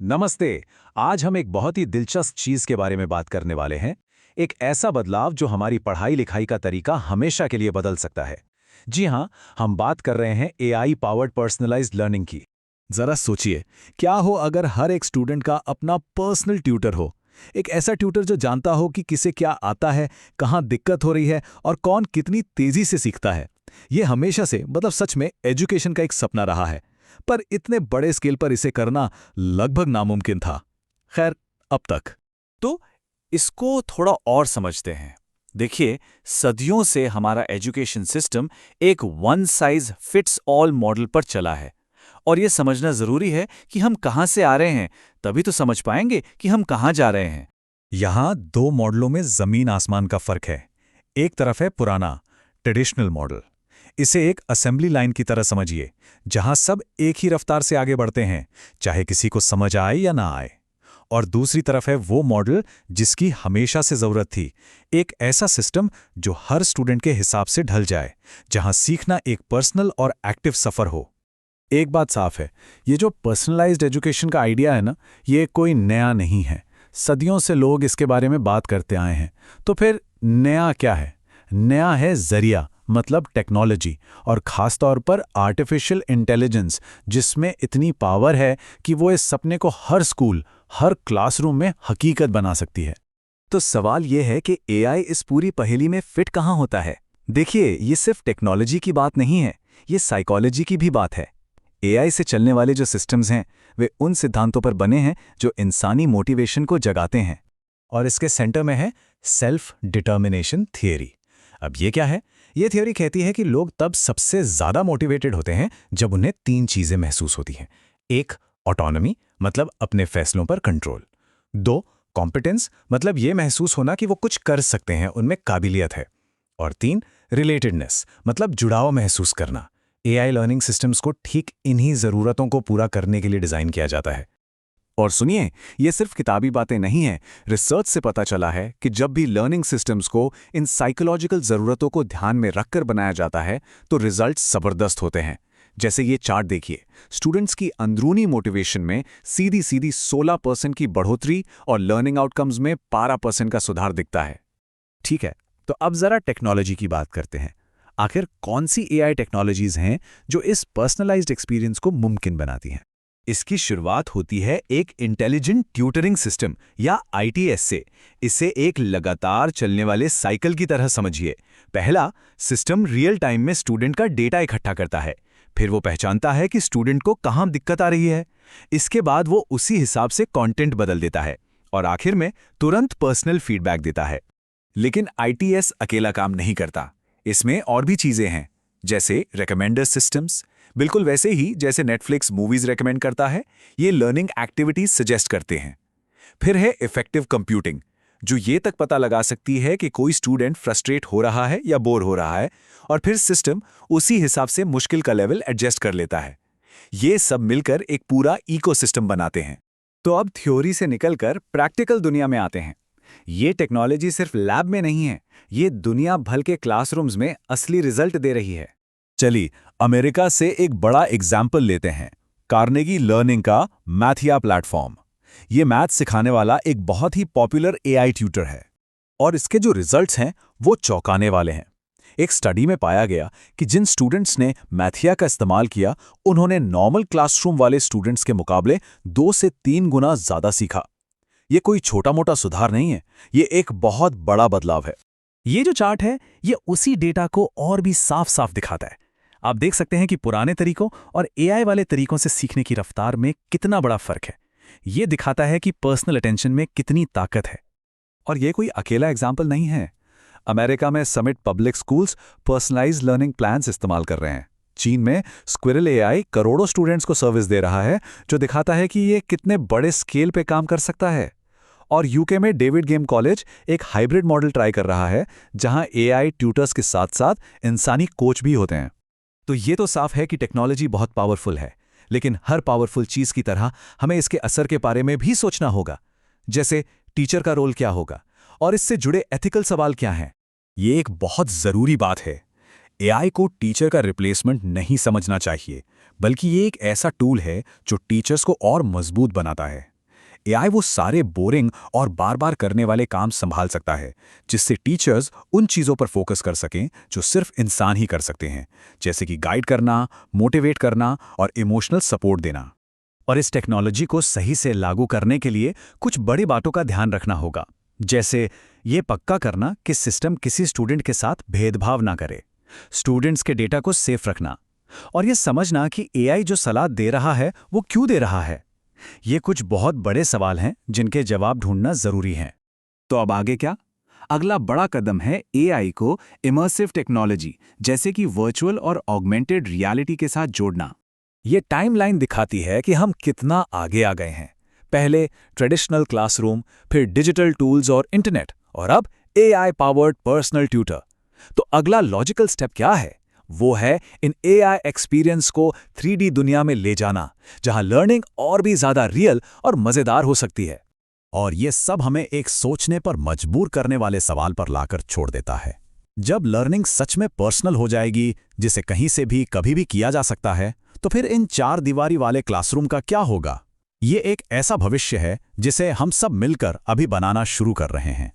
नमस्ते। आज हम एक बहुत ही दिलचस्प चीज के बारे में बात करने वाले हैं। एक ऐसा बदलाव जो हमारी पढ़ाई लिखाई का तरीका हमेशा के लिए बदल सकता है। जी हाँ, हम बात कर रहे हैं एआई पावर्ड पर्सनलाइज्ड लर्निंग की। जरा सोचिए, क्या हो अगर हर एक स्टूडेंट का अपना पर्सनल ट्यूटर हो। एक ऐसा ट्यूटर जो जानता हो कि किसे क्या आता है, कहाँ दिक्कत हो रही है और कौन कितनी तेजी से सीखता है। ये हमेशा से सच में एजुकेशन का एक सपना रहा है, पर इतने बड़े स्केल पर इसे करना लगभग नामुमकिन था। खैर, अब तक तो इसको थोड़ा और समझते हैं। देखिए, सदियों से हमारा एजुकेशन सिस्टम एक one size fits all model पर चला है। और यह समझना जरूरी है कि हम कहां से आ रहे हैं, तभी तो समझ पाएंगे कि हम कहां जा रहे हैं। यहाँ दो मॉडलों में जमीन आसमान का फर्क है। एक तरफ है पुराना ट्रेडिशनल मॉडल। इसे एक असेंबली लाइन की तरह समझिए, जहां सब एक ही रफ्तार से आगे बढ़ते हैं, चाहे किसी को समझ आए या ना आए। और दूसरी तरफ है वो मॉडल जिसकी हमेशा से जरूरत थी, एक ऐसा सिस्टम जो हर स्टूडेंट के हिसाब से ढल जाए, जहां सीखना एक पर्सनल और एक्टिव सफर हो। एक बात साफ है, ये जो पर्सनलाइज्ड एजुकेशन का आइडिया है ना, ये कोई नया नहीं है। सदियों से लोग इसके बारे में बात करते आए हैं। तो फिर नया क्या है? नया है जरिया, मतलब टेक्नोलॉजी, और खासतौर पर आर्टिफिशियल इंटेलिजेंस, जिसमें इतनी पावर है कि वो इस सपने को हर स्कूल, हर क्लासरूम में हकीकत बना सकती है। तो सवाल यह है कि एआई इस पूरी पहेली में फिट कहां होता है? देखिए, ये सिर्फ टेक्नोलॉजी की बात नहीं है, ये साइकोलॉजी की भी बात है। एआई से चलने वाले जो सिस्टम्स हैं, वे उन सिद्धांतों पर बने हैं जो इंसानी मोटिवेशन को जगाते हैं। और इसके सेंटर में है सेल्फ डिटर्मिनेशन थियरी। अब ये क्या है? ये थियोरी कहती है कि लोग तब सबसे ज्यादा मोटिवेटेड होते हैं जब उन्हें तीन चीजें महसूस होती हैं। एक, ऑटोनॉमी, मतलब अपने फैसलों पर कंट्रोल। दो, कॉम्पिटेंस, मतलब ये महसूस होना कि वो कुछ कर सकते हैं, उनमें काबिलियत है। और तीन, रिलेटेडनेस, मतलब जुड़ाव महसूस करना। एआई लर्निंग सिस्टम्स को ठीक इन्हीं जरूरतों को पूरा करने के लिए डिजाइन किया जाता है। और सुनिए, ये सिर्फ किताबी बातें नहीं हैं। रिसर्च से पता चला है कि जब भी लर्निंग सिस्टम्स को इन साइकोलॉजिकल ज़रूरतों को ध्यान में रखकर बनाया जाता है, तो रिजल्ट्स ज़बरदस्त होते हैं। जैसे ये चार्ट देखिए, स्टूडेंट्स की अंदरूनी मोटिवेशन में सीधी सीधी 16% की बढ़ोतरी और लर्निंग आउटकम्स में 12% का सुधार दिखता है। ठीक है, तो अब जरा टेक्नोलॉजी की बात करते हैं। आखिर कौन सी एआई टेक्नोलॉजीज हैं जो इस पर्सनलाइज्ड एक्सपीरियंस को मुमकिन बनाती हैं? इसकी शुरुआत होती है एक इंटेलिजेंट ट्यूटरिंग सिस्टम या आईटीएस से। इसे एक लगातार चलने वाले साइकिल की तरह समझिए। पहला, सिस्टम रियल टाइम में स्टूडेंट का डेटा इकट्ठा करता है। फिर वो पहचानता है कि स्टूडेंट को कहाँ दिक्कत आ रही है। इसके बाद वो उसी हिसाब से कंटेंट बदल देता है और आखिर में तुरंत पर्सनल फीडबैक देता है। लेकिन आईटीएस अकेला काम नहीं करता। इसमें और भी चीजें हैं, जैसे रिकमेंडर सिस्टम्स। बिल्कुल वैसे ही जैसे नेटफ्लिक्स मूवीज रेकमेंड करता है, ये लर्निंग एक्टिविटीज सजेस्ट करते हैं। फिर है इफेक्टिव कंप्यूटिंग, जो ये तक पता लगा सकती है कि कोई स्टूडेंट फ्रस्ट्रेट हो रहा है या बोर हो रहा है, और फिर सिस्टम उसी हिसाब से मुश्किल का लेवल एडजस्ट कर लेता है। ये सब मिलकर एक पूरा इकोसिस्टम बनाते हैं। तो अब थ्योरी से निकलकर प्रैक्टिकल दुनिया में आते हैं। ये टेक्नोलॉजी सिर्फ लैब में नहीं है, ये दुनिया भर के क्लासरूम्स में असली रिजल्ट दे रही है। चलिए, अमेरिका से एक बड़ा एग्जाम्पल लेते हैं, कार्नेगी लर्निंग का मैथिया प्लेटफॉर्म। ये मैथ सिखाने वाला एक बहुत ही पॉपुलर एआई ट्यूटर है, और इसके जो रिजल्ट्स हैं वो चौंकाने वाले हैं। एक स्टडी में पाया गया कि जिन स्टूडेंट्स ने मैथिया का इस्तेमाल किया, उन्होंने नॉर्मल क्लासरूम वाले स्टूडेंट्स के मुकाबले 2 से 3 गुना ज्यादा सीखा। ये कोई छोटा मोटा सुधार नहीं है, ये एक बहुत बड़ा बदलाव है। ये जो चार्ट है, ये उसी डेटा को और भी साफ साफ दिखाता है। आप देख सकते हैं कि पुराने तरीकों और एआई वाले तरीकों से सीखने की रफ्तार में कितना बड़ा फर्क है। ये दिखाता है कि पर्सनल अटेंशन में कितनी ताकत है। और ये कोई अकेला एग्जाम्पल नहीं है। अमेरिका में summit public schools personalised learning plans इस्तेमाल कर रहे हैं। चीन में स्क्विरल एआई करोड़ों स्टूडेंट्स को सर्विस दे रहा है, जो दिखाता है कि ये कितने बड़े स्केल पे काम कर सकता है। और यूके में डेविड गेम कॉलेज एक हाइब्रिड मॉडल ट्राई कर रहा है, जहां एआई ट्यूटर्स के साथ साथ इंसानी कोच भी होते हैं। तो ये तो साफ है कि टेक्नोलॉजी बहुत पावरफुल है, लेकिन हर पावरफुल चीज की तरह हमें इसके असर के बारे में भी सोचना होगा। जैसे टीचर का रोल क्या होगा और इससे जुड़े एथिकल सवाल क्या हैं। ये एक बहुत जरूरी बात है। एआई को टीचर का रिप्लेसमेंट नहीं समझना चाहिए, बल्कि ये एक ऐसा टूल है जो टीचर्स को और मजबूत बनाता है। एआई वो सारे बोरिंग और बार बार करने वाले काम संभाल सकता है, जिससे टीचर्स उन चीज़ों पर फोकस कर सकें जो सिर्फ इंसान ही कर सकते हैं, जैसे कि गाइड करना, मोटिवेट करना और इमोशनल सपोर्ट देना। और इस टेक्नोलॉजी को सही से लागू करने के लिए कुछ बड़ी बातों का ध्यान रखना होगा, जैसे ये पक्का करना कि सिस्टम किसी स्टूडेंट के साथ भेदभाव ना करे, स्टूडेंट्स के डेटा को सेफ रखना, और ये समझना कि एआई जो सलाह दे रहा है वो क्यों दे रहा है। ये कुछ बहुत बड़े सवाल हैं जिनके जवाब ढूंढना जरूरी है। तो अब आगे क्या? अगला बड़ा कदम है एआई को इमर्सिव टेक्नोलॉजी जैसे कि वर्चुअल और ऑगमेंटेड रियलिटी के साथ जोड़ना। ये टाइमलाइन दिखाती है कि हम कितना आगे आ गए हैं। पहले ट्रेडिशनल क्लासरूम, फिर डिजिटल टूल्स और इंटरनेट, और अब एआई पावर्ड पर्सनल ट्यूटर। तो अगला लॉजिकल स्टेप क्या है? वो है इन एआई एक्सपीरियंस को 3D दुनिया में ले जाना, जहां लर्निंग और भी ज्यादा रियल और मजेदार हो सकती है। और ये सब हमें एक सोचने पर मजबूर करने वाले सवाल पर लाकर छोड़ देता है। जब लर्निंग सच में पर्सनल हो जाएगी, जिसे कहीं से भी कभी भी किया जा सकता है, तो फिर इन 4 दीवारी वाले क्लासरूम का क्या होगा? ये एक ऐसा भविष्य है जिसे हम सब मिलकर अभी बनाना शुरू कर रहे हैं।